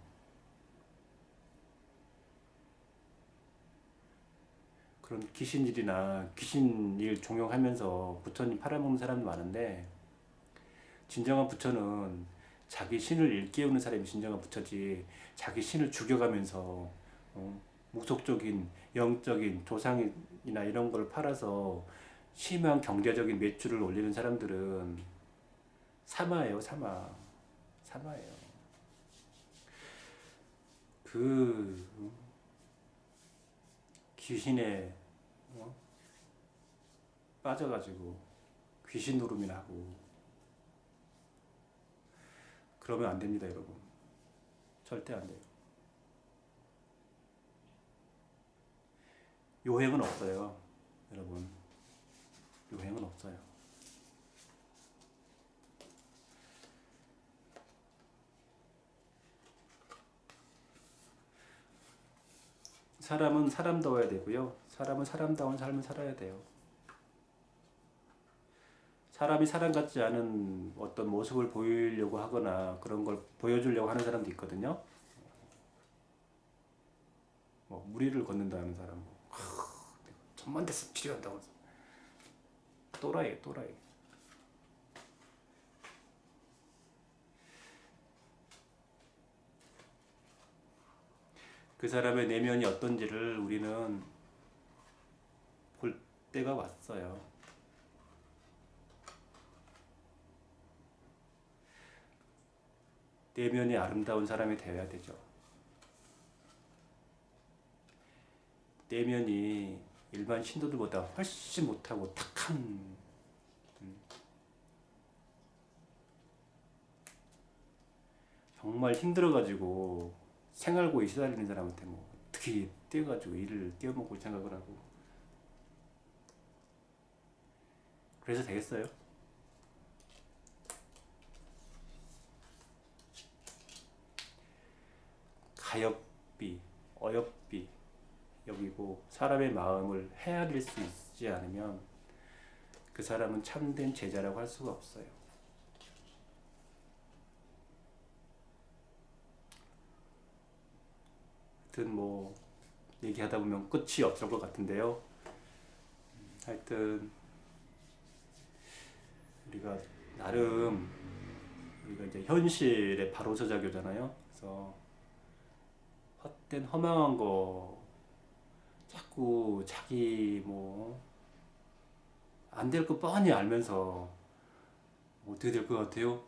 그런 귀신일이나 귀신일 종용하면서 부처님 팔아먹는 사람도 많은데 진정한 부처는 자기 신을 일깨우는 사람이 진정한 부처지 자기 신을 죽여가면서 무속적인 영적인 조상이나 이런 걸 팔아서 심한 경제적인 매출을 올리는 사람들은 사마예요, 사마. 사마예요. 그 귀신에 어? 빠져가지고 귀신 노름이나 하고 그러면 안 됩니다, 여러분. 절대 안 돼요. 요행은 없어요, 여러분. 요행은 없어요. 사람은 사람다워야 되고요. 사람은 사람다운 삶을 살아야 돼요. 사람이 사람 같지 않은 어떤 모습을 보이려고 하거나 그런 걸 보여주려고 하는 사람도 있거든요. 뭐 무리를 걷는다는 사람, 뭐, 천만 대씀 치료한다고 해서 또라이, 또라이. 그 사람의 내면이 어떤지를 우리는 볼 때가 왔어요. 내면이 아름다운 사람이 되어야 되죠. 내면이 일반 신도들보다 훨씬 못하고 탁한 정말 힘들어가지고 생활고에 시달리는 사람한테 뭐 어떻게 뛰어가지고 일을 뛰어먹을 생각을 하고 그래서 되겠어요? 가엾비, 어여삐 여기고 사람의 마음을 헤아릴 수 있지 않으면 그 사람은 참된 제자라고 할 수가 없어요. 하여튼 뭐 얘기하다 보면 끝이 없을 것 같은데요. 하여튼 우리가 나름 우리가 이제 현실의 바로 저작교잖아요. 그래서 헛된 허망한 거 자꾸 자기 뭐 안 될 거 뻔히 알면서 어떻게 될 것 같아요?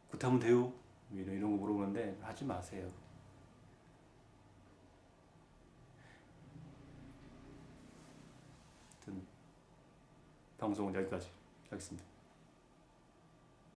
그렇다면 돼요? 이런 거 물어보는데 하지 마세요. 하여튼 방송은 여기까지 하겠습니다.